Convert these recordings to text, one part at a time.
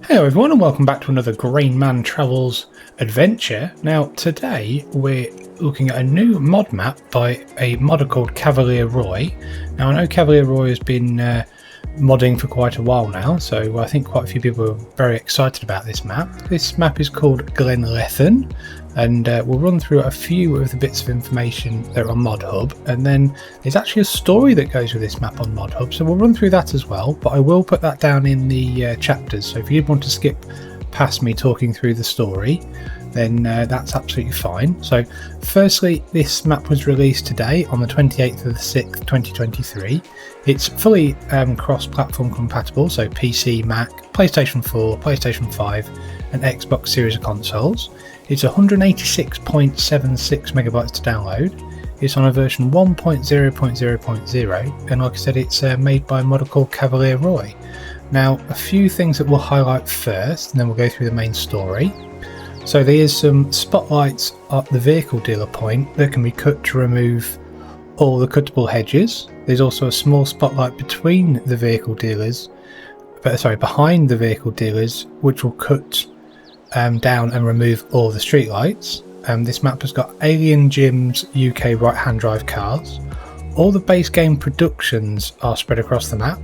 Hello everyone and welcome back to another Grainman Travels adventure. Now today we're looking at a new mod map by a modder called Cavalier Roy. Now I know Cavalier Roy has been modding for quite a while now, so I think quite a few people are very excited about this map. This map is called Glenleathann, and we'll run through a few of the bits of information that are on Modhub, and then there's actually a story that goes with this map on Modhub, so we'll run through that as well, but I will put that down in the chapters, so if you want to skip past me talking through the story, then that's absolutely fine. So firstly, this map was released today on the 28th of the 6th 2023. It's fully cross-platform compatible, so PC, Mac, PlayStation 4, PlayStation 5 and Xbox Series of consoles. It's 186.76 megabytes to download. It's on a version 1.0.0.0 and like I said, it's made by a modder called Cavalier Roy. Now a few things that we'll highlight first and then we'll go through the main story. So there's some spotlights at the vehicle dealer point that can be cut to remove all the cuttable hedges. There's also a small spotlight between the vehicle dealers, behind the vehicle dealers, which will cut down and remove all the street lights. This map has got Alien Jim's UK right-hand drive cars. All the base game productions are spread across the map.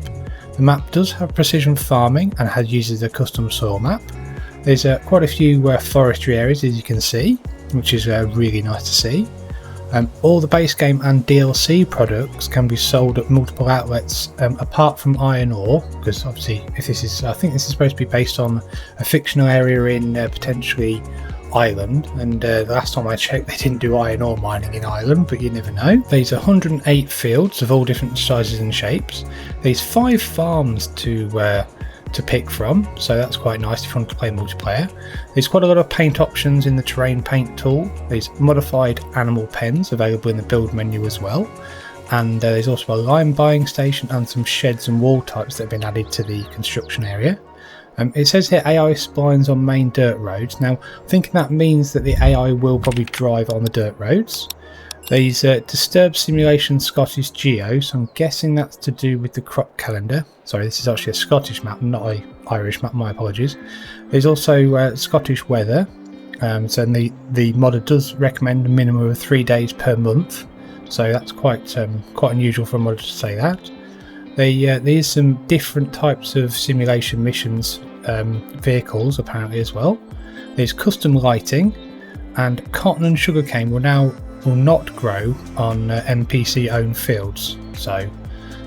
The map does have precision farming and uses a custom soil map. There's quite a few forestry areas, as you can see, which is really nice to see. All the base game and DLC products can be sold at multiple outlets apart from iron ore, because obviously I think this is supposed to be based on a fictional area in potentially Ireland, and the last time I checked they didn't do iron ore mining in Ireland, but you never know. There's 108 fields of all different sizes and shapes. There's 5 farms to pick from, so that's quite nice if you want to play multiplayer. There's quite a lot of paint options in the terrain paint tool. There's modified animal pens available in the build menu as well, and there's also a lime buying station and some sheds and wall types that have been added to the construction area. It says here AI spawns on main dirt roads. Now I think that means that the AI will probably drive on the dirt roads. There's Disturbed Simulation Scottish Geo, so I'm guessing that's to do with the crop calendar. Sorry, this is actually a Scottish map, not an Irish map, my apologies. There's also Scottish weather, so the modder does recommend a minimum of 3 days per month, so that's quite unusual for a modder to say that. There's some different types of simulation missions vehicles apparently as well. There's custom lighting, and cotton and sugarcane will not grow on NPC owned fields, so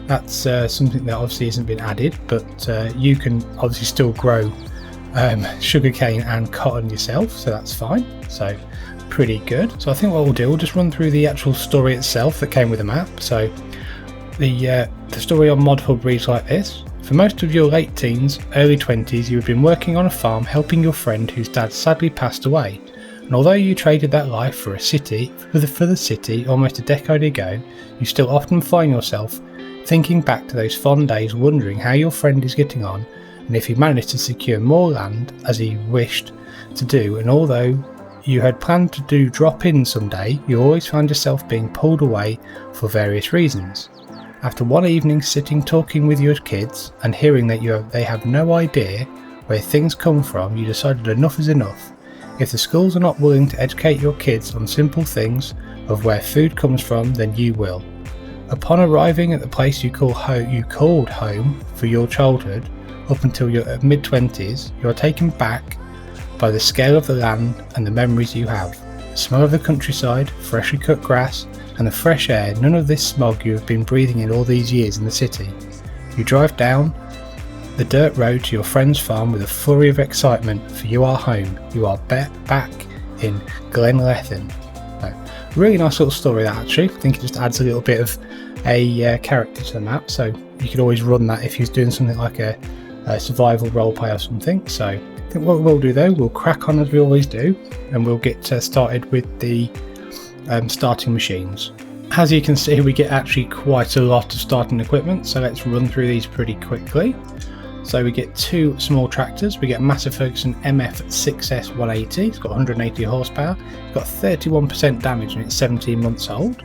that's something that obviously hasn't been added, but you can obviously still grow sugarcane and cotton yourself, so that's fine, so pretty good. So I think what we'll do, we'll just run through the actual story itself that came with the map. So the story on Modhub reads like this. For most of your late teens, early 20s, you have been working on a farm helping your friend whose dad sadly passed away. And although you traded that life for the city almost a decade ago, you still often find yourself thinking back to those fond days, wondering how your friend is getting on and if he managed to secure more land as he wished to do. And although you had planned to do drop-in someday, you always find yourself being pulled away for various reasons. After one evening sitting talking with your kids and hearing that they have no idea where things come from, you decided enough is enough. If the schools are not willing to educate your kids on simple things of where food comes from, then you will. Upon arriving at the place you called home for your childhood, up until your mid-20s, you are taken back by the scale of the land and the memories you have. The smell of the countryside, freshly cut grass, and the fresh air, none of this smog you have been breathing in all these years in the city. You drive down the dirt road to your friend's farm with a flurry of excitement, for you are home. You are back in Glenleathann. Really nice little story that actually. I think it just adds a little bit of a character to the map, so you could always run that if you're doing something like a survival roleplay or something. So I think what we'll do though, we'll crack on as we always do, and we'll get started with the starting machines. As you can see, we get actually quite a lot of starting equipment, so let's run through these pretty quickly. So we get 2 small tractors. We get Massey Ferguson MF6S 180. It's got 180 horsepower. It's got 31% damage and it's 17 months old.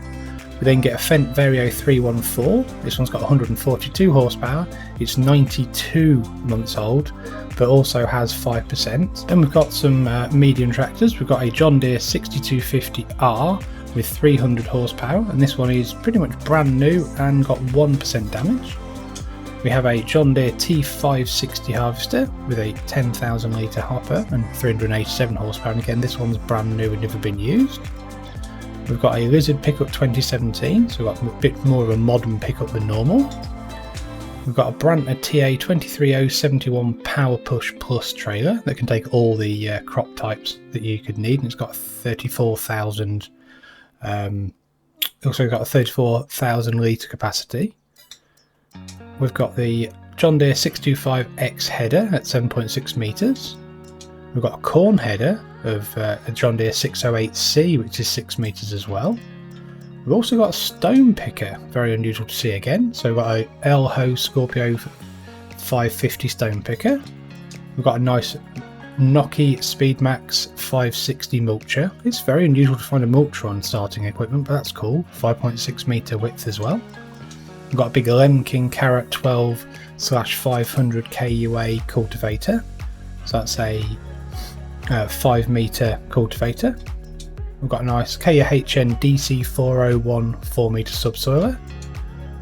We then get a Fendt Vario 314. This one's got 142 horsepower. It's 92 months old, but also has 5%. Then we've got some medium tractors. We've got a John Deere 6250R with 300 horsepower, and this one is pretty much brand new and got 1% damage. We have a John Deere T560 harvester with a 10,000 litre hopper and 387 horsepower, and again this one's brand new and never been used. We've got a Lizard pickup 2017, so we've got a bit more of a modern pickup than normal. We've got a Branter TA 23071 Power Push Plus trailer that can take all the crop types that you could need, and it's got 34,000. Also got a 34,000 litre capacity. We've got the John Deere 625X header at 7.6 metres. We've got a corn header of a John Deere 608C, which is 6 metres as well. We've also got a stone picker, very unusual to see again. So we've got a Elho Scorpio 550 stone picker. We've got a nice Noki Speedmax 560 mulcher. It's very unusual to find a mulcher on starting equipment, but that's cool. 5.6 metre width as well. We've got a big Lemking Carrot 12/500 KUA cultivator. So that's a 5 metre cultivator. We've got a nice KHN DC401 4 metre subsoiler.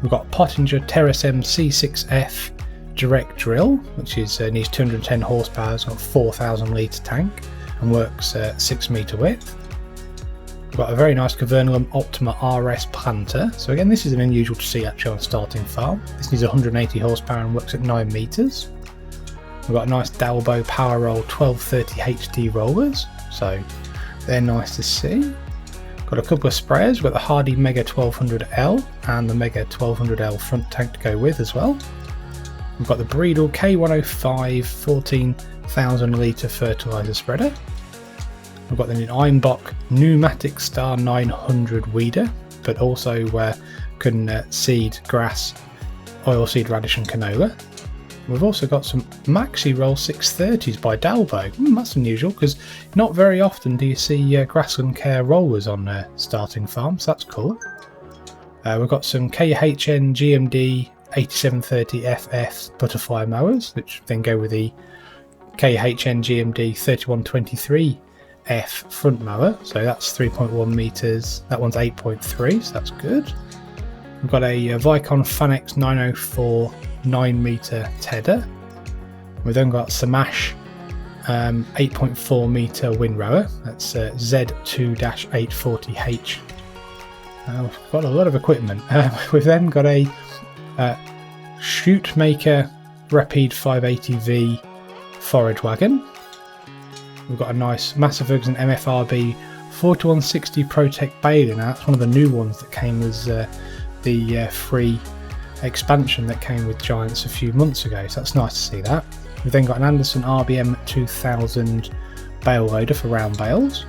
We've got Pottinger Terrace M C6F direct drill, which is needs 210 horsepower, it's got a 4,000 litre tank and works 6 metre width. We've got a very nice Cavernum Optima RS planter. So again, this is an unusual to see actually on a starting farm. This needs 180 horsepower and works at 9 metres. We've got a nice Dalbo Power Roll 1230 HD rollers, so they're nice to see. Got a couple of sprayers. We've got the Hardy Mega 1200L and the Mega 1200L front tank to go with as well. We've got the Breedle K105 14,000 litre fertiliser spreader. We've got the Einbach Pneumatic Star 900 weeder, but also can seed grass, oilseed radish and canola. We've also got some Maxi Roll 630s by Dalbo. That's unusual because not very often do you see grassland care rollers on starting farms. That's cool. We've got some KHN GMD 8730 FF butterfly mowers, which then go with the KHN GMD 3123F front mower. So that's 3.1 metres. That one's 8.3, so that's good. We've got a Vicon Fanex 904 9 metre tedder. We've then got Samash 8.4 metre windrower. That's Z2-840H. We've got a lot of equipment. We've then got a Shootmaker Rapide 580V forage wagon. We've got a nice Massey Ferguson MFRB 4160 Protect baler. Now that's one of the new ones that came as the free expansion that came with Giants a few months ago, so that's nice to see that. We've then got an Anderson RBM 2000 bale loader for round bales.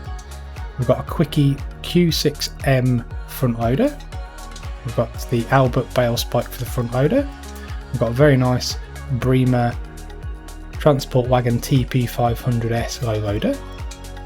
We've got a Quickie Q6M front loader. We've got the Albert bale spike for the front loader. We've got a very nice Bremer Transport Wagon TP500S low loader.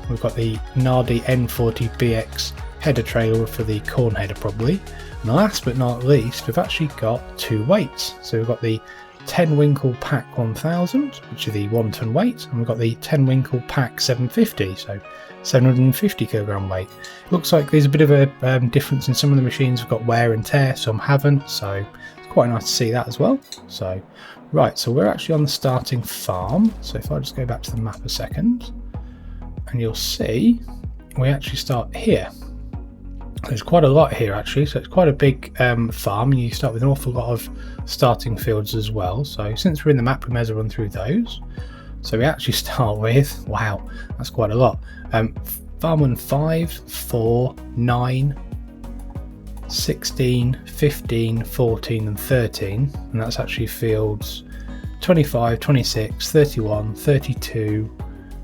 We've got the Nardi N40BX header trailer for the corn header probably. And last but not least, we've actually got two weights. So we've got the 10 Winkle Pack 1000, which are the 1 tonne weight, and we've got the 10 Winkle Pack 750, so 750 kilogram weight. Looks like there's a bit of a difference in some of the machines. Have got wear and tear, some haven't, so it's quite nice to see that as well. So right, so we're actually on the starting farm. So if I just go back to the map a second, and you'll see we actually start here. There's quite a lot here actually, so it's quite a big farm, and you start with an awful lot of starting fields as well. So since we're in the map, we may as well run through those. So we actually start with, wow, that's quite a lot. Farm 1, 5, 4, 9, 16, 15, 14 and 13, and that's actually fields 25, 26, 31, 32,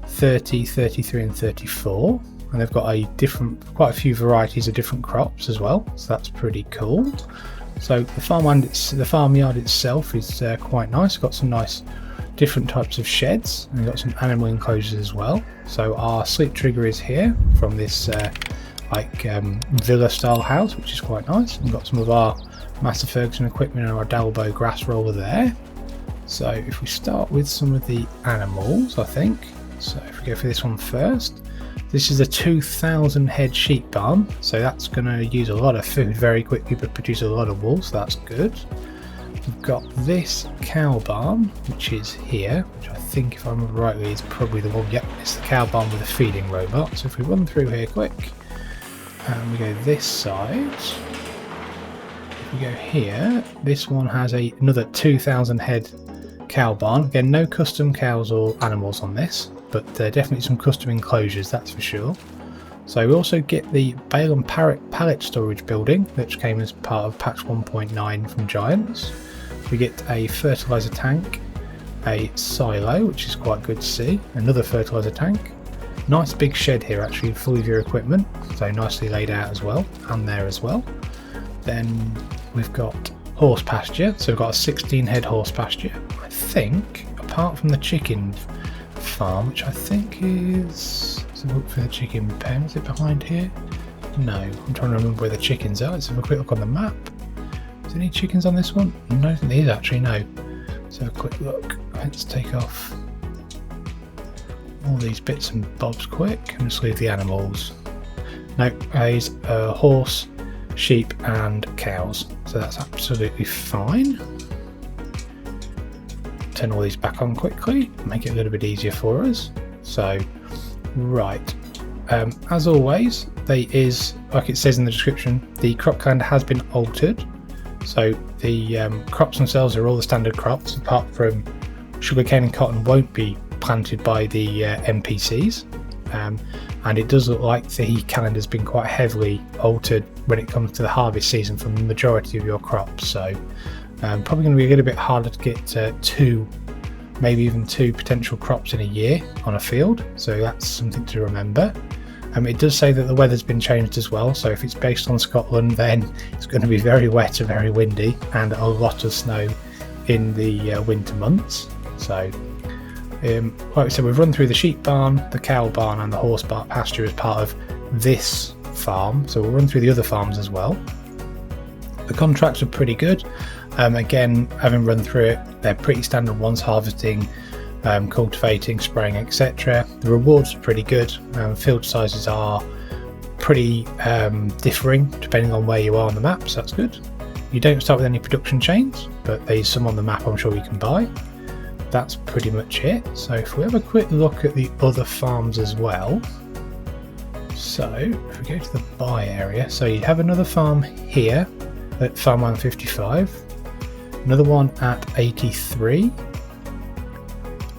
30, 33 and 34. And they've got quite a few varieties of different crops as well, so that's pretty cool. So the farmyard itself is quite nice. Got some nice different types of sheds, and we've got some animal enclosures as well. So our sleep trigger is here from this like villa style house, which is quite nice. We've got some of our Master Ferguson equipment and our Dalbo grass roller there. So if we start with some of the animals, I think, so if we go for this one first, this is a 2,000 head sheep barn, so that's going to use a lot of food very quickly but produce a lot of wool, so that's good. We've got this cow barn, which is here, which I think, if I remember rightly, is probably the one. Yep, it's the cow barn with a feeding robot. So if we run through here quick, and we go this side, if we go here, this one has another 2,000 head cow barn. Again, no custom cows or animals on this, but definitely some custom enclosures, that's for sure. So we also get the bale and pallet storage building, which came as part of patch 1.9 from Giants. We get a fertilizer tank, a silo, which is quite good to see, another fertilizer tank. Nice big shed here, actually, full of your equipment, so nicely laid out as well, and there as well. Then we've got horse pasture, so we've got a 16 head horse pasture. I think, apart from the chicken farm, which I think is, let's have a look for the chicken pen. Is it behind here? No, I'm trying to remember where the chickens are. Let's have a quick look on the map. Is there any chickens on this one? No, I don't think there is actually, no. So a quick look. Let's take off all these bits and bobs quick and just leave the animals. No, there's a horse, sheep and cows, so that's absolutely fine. Turn all these back on quickly, make it a little bit easier for us. So, right, as always, there is, like it says in the description, the crop calendar has been altered. So the crops themselves are all the standard crops, apart from sugarcane and cotton won't be planted by the NPCs. And it does look like the calendar's been quite heavily altered when it comes to the harvest season for the majority of your crops. So probably going to be a little bit harder to get two, maybe even two potential crops in a year on a field. So that's something to remember. It does say that the weather's been changed as well, so if it's based on Scotland, then it's going to be very wet and very windy, and a lot of snow in the winter months. So, like I said, we've run through the sheep barn, the cow barn, and the horse barn pasture as part of this farm. So we'll run through the other farms as well. The contracts are pretty good. Again, having run through it, they're pretty standard ones: harvesting, cultivating, spraying, etc. The rewards are pretty good. Field sizes are pretty differing depending on where you are on the map, so that's good. You don't start with any production chains, but there's some on the map I'm sure you can buy. That's pretty much it. So if we have a quick look at the other farms as well. So if we go to the buy area, so you have another farm here at farm 155, another one at 83,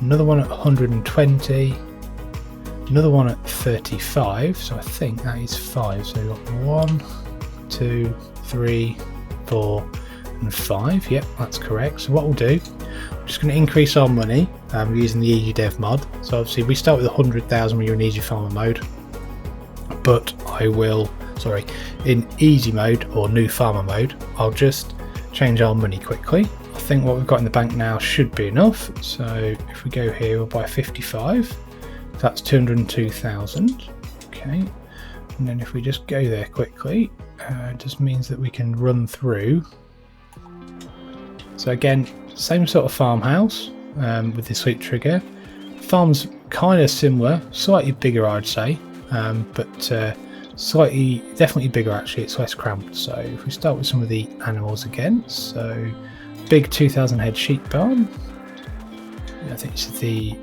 another one at 120, another one at 35, so I think that is 5. So we've got 1, 2, 3, 4 and 5. Yep, that's correct. So what we'll do, we're just going to increase our money using the Easy Dev mod. So obviously we start with 100,000 when you're in Easy Farmer mode, but I will, in Easy mode or New Farmer mode, I'll just change our money quickly. I think what we've got in the bank now should be enough. So if we go here, we'll buy 55. That's 202,000. Okay, and then if we just go there quickly, it just means that we can run through. So again, same sort of farmhouse with the sweep trigger. Farm's kind of similar, slightly bigger I'd say, but definitely bigger actually, it's less cramped. So if we start with some of the animals again, so big 2,000 head sheep barn. I think it's the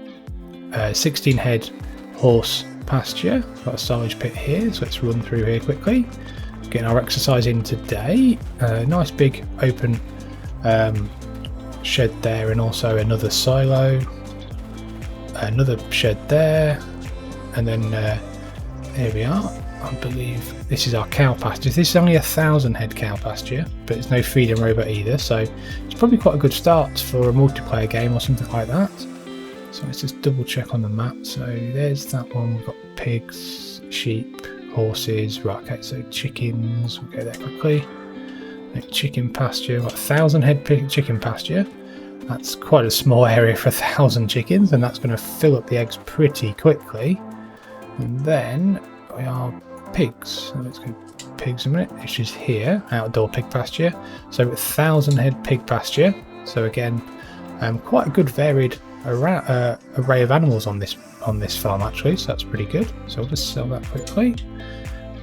16 head horse pasture. Got a silage pit here, so let's run through here quickly. Getting our exercise in today. Nice big open shed there, and also another silo, another shed there, and then here we are. I believe this is our cow pasture. This is only 1,000 head cow pasture, but it's no feeding robot either, so it's probably quite a good start for a multiplayer game or something like that. So let's just double check on the map. So there's that one. We've got pigs, sheep, horses. Right, okay, so chickens. We'll go there quickly. Chicken pasture. We've got 1,000 head chicken pasture. That's quite a small area for 1,000 chickens, and that's going to fill up the eggs pretty quickly. And then we are pigs. So let's go pigs a minute, which is here, outdoor pig pasture. So 1,000 head pig pasture. So again, quite a good varied array of animals on this farm actually. So that's pretty good. So I'll just sell that quickly.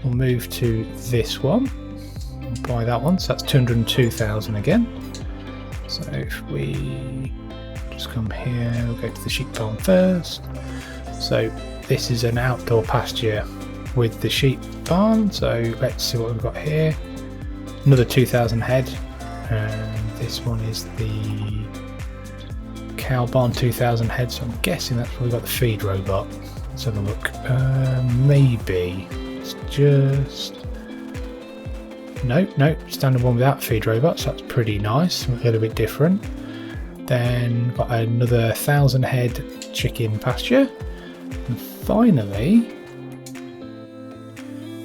We'll move to this one. We'll buy that one. So that's 202,000 again. So if we just come here, we'll go to the sheep farm first. So this is an outdoor pasture with the sheep barn. So let's see what we've got here. Another 2,000 head, and this one is the cow barn, 2,000 head. So I'm guessing that's probably got the feed robot. Let's have a look. Maybe it's just no, standard one without feed robot. So that's pretty nice, a little bit different. Then got another 1,000 head chicken pasture, and finally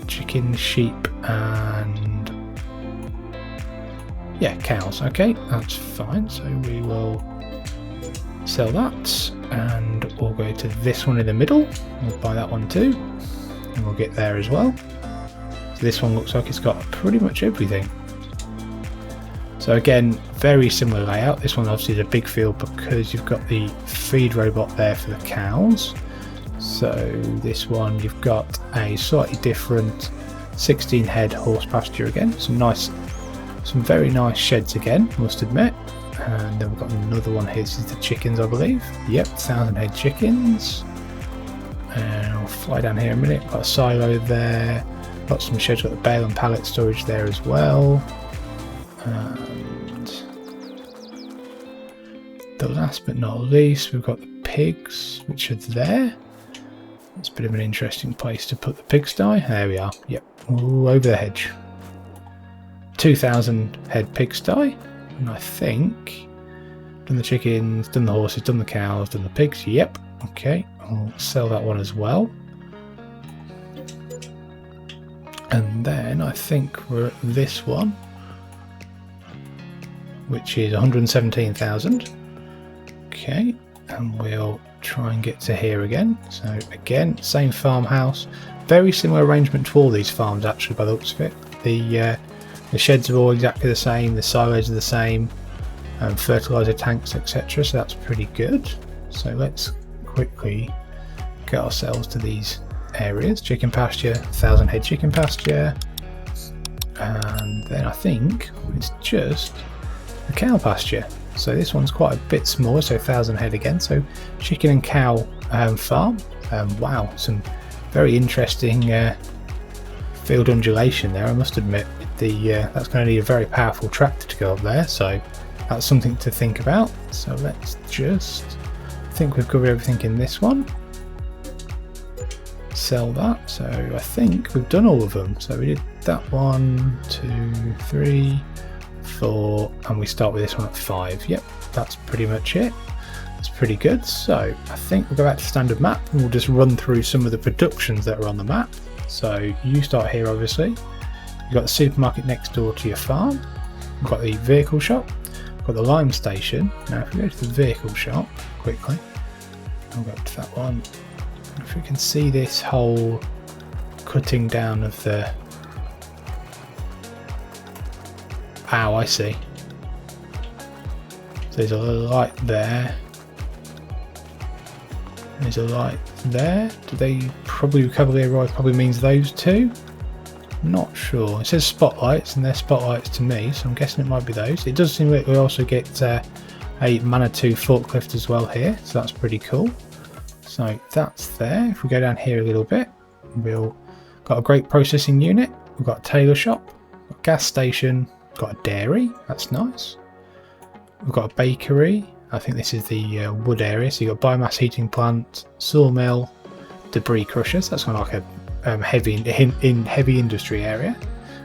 chicken, sheep, and yeah, cows. Okay, that's fine. So we will sell that, and we'll go to this one in the middle. We'll buy that one too, and we'll get there as well. So this one looks like it's got pretty much everything. So again, very similar layout. This one obviously is a big field because you've got the feed robot there for the cows. So this one you've got a slightly different 16 head horse pasture again. Some very nice sheds again, must admit. And then we've got another one here. This is the chickens, I believe. Yep, 1,000 head chickens. And I'll fly down here a minute. Got a silo there. Got some sheds, got the bale and pallet storage there as well. And the last but not least, we've got the pigs, which are there. It's a bit of an interesting place to put the pigsty. There we are. Yep. Ooh, over the hedge. 2,000 head pigsty. And I think done the chickens, done the horses, done the cows, done the pigs. Yep. Okay. I'll sell that one as well. And then I think we're at this one, which is 117,000. Okay. And we'll try and get to here again. So again, same farmhouse, very similar arrangement to all these farms actually by the looks of it. The sheds are all exactly the same, the silos are the same, fertilizer tanks, etc. So that's pretty good. So let's quickly get ourselves to these areas. Chicken pasture, 1,000 head chicken pasture, and then I think it's just the cow pasture. So this one's quite a bit smaller, so 1,000 head again. So chicken and cow farm. Wow, some very interesting field undulation there, I must admit. That's going to need a very powerful tractor to go up there, so that's something to think about. So let's just think we've covered everything in this one. Sell that. So I think we've done all of them. So we did that 1, 2, 3, 4, and we start with this one at 5. Yep, that's pretty much it. That's pretty good. So I think we'll go back to standard map and we'll just run through some of the productions that are on the map. So you start here, obviously. You've got the supermarket next door to your farm. You've got the vehicle shop. You've got the lime station. Now if we go to the vehicle shop quickly, I'll go up to that one. If we can see this whole cutting down of the... Ow, I see. So there's a light there. There's a light there. Do they probably, Cavalier Roy probably means those two? Not sure. It says spotlights and they're spotlights to me, so I'm guessing it might be those. It does seem like we also get a Manitou forklift as well here, so that's pretty cool. So that's there. If we go down here a little bit, we've got a great processing unit. We've got a tailor shop, a gas station, got a dairy. That's nice. We've got a bakery. I think this is the wood area. So you've got biomass heating plant, sawmill, debris crushers. That's kind of like a heavy industry area.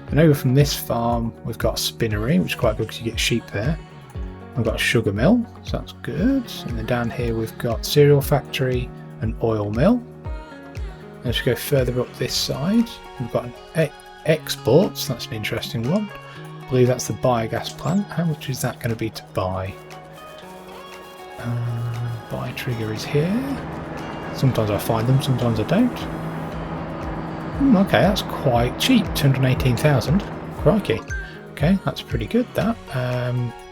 And over from this farm, we've got a spinnery, which is quite good because you get sheep there. We've got a sugar mill, so that's good. And then down here we've got cereal factory and oil mill. And as we go further up this side, we've got an exports. That's an interesting one. I believe that's the biogas plant. How much is that going to be to buy? Buy trigger is here. Sometimes I find them, sometimes I don't. Okay, that's quite cheap, 218,000. Crikey. Okay, that's pretty good, that.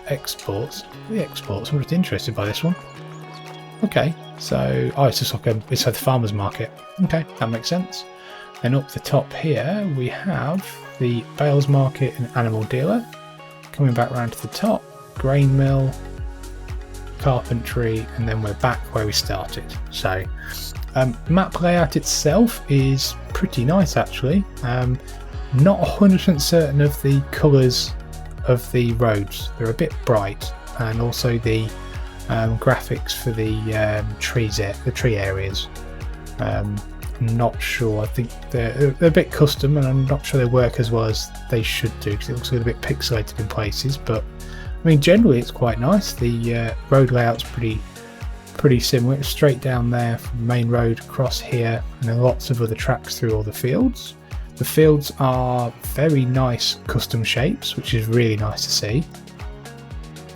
Exports. The exports, I'm just interested by this one. Okay, so, oh, it's just like it's like the farmer's market. Okay, that makes sense. Then up the top here, we have the bales market and animal dealer. Coming back round to the top, grain mill, carpentry, and then we're back where we started. So, map layout itself is pretty nice actually. Not 100% certain of the colours of the roads. They're a bit bright, and also the graphics for the tree areas. Not sure. I think they're a bit custom, and I'm not sure they work as well as they should do because it looks a little bit pixelated in places. But I mean, generally it's quite nice. The road layout's pretty similar. It's straight down there from the main road across here, and then lots of other tracks through all the fields. The fields are very nice custom shapes, which is really nice to see.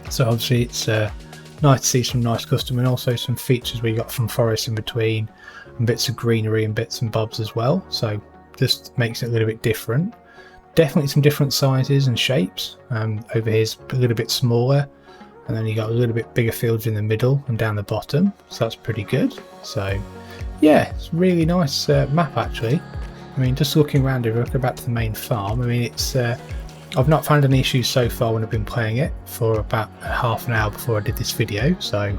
So obviously it's nice to see some nice custom, and also some features we got from forests in between, and bits of greenery and bits and bobs as well. So just makes it a little bit different. Definitely some different sizes and shapes. Over here's a little bit smaller, and then you got a little bit bigger fields in the middle and down the bottom. So that's pretty good. So yeah, it's a really nice map actually. I mean, just looking around, if we go back to the main farm, I mean, it's I've not found any issues so far when I've been playing it for about half an hour before I did this video. So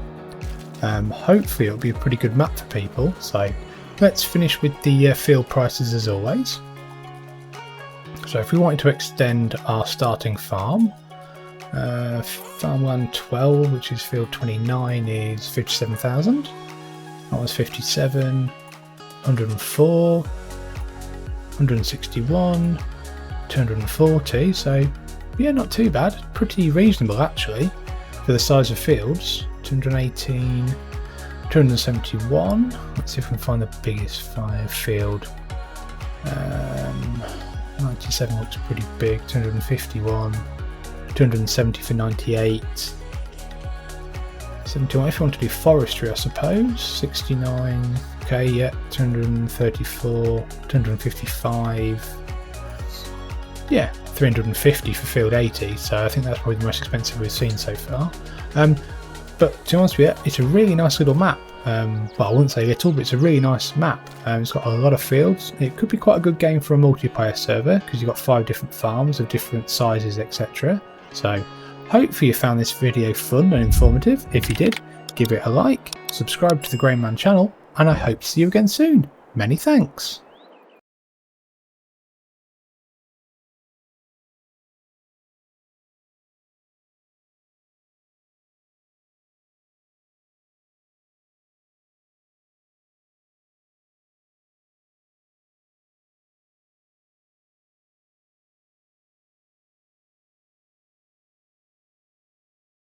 hopefully it'll be a pretty good map for people. So let's finish with the field prices as always. So if we wanted to extend our starting farm, farmland 12, which is field 29, is 57,000. That was 57, 104, 161, 240. So yeah, not too bad. Pretty reasonable actually for the size of fields. 218, 271. Let's see if we can find the biggest field. 97 looks pretty big. 251, 270 for 98. 71 if you want to do forestry, I suppose. 69. Okay, yeah. 234, 255. Yeah, 350 for field 80. So I think that's probably the most expensive we've seen so far. But to be honest with you, it's a really nice little map. Well, I wouldn't say little, but it's a really nice map. It's got a lot of fields. It could be quite a good game for a multiplayer server because you've got 5 different farms of different sizes, etc. So hopefully you found this video fun and informative. If you did, give it a like, subscribe to the Grainman channel, and I hope to see you again soon. Many thanks.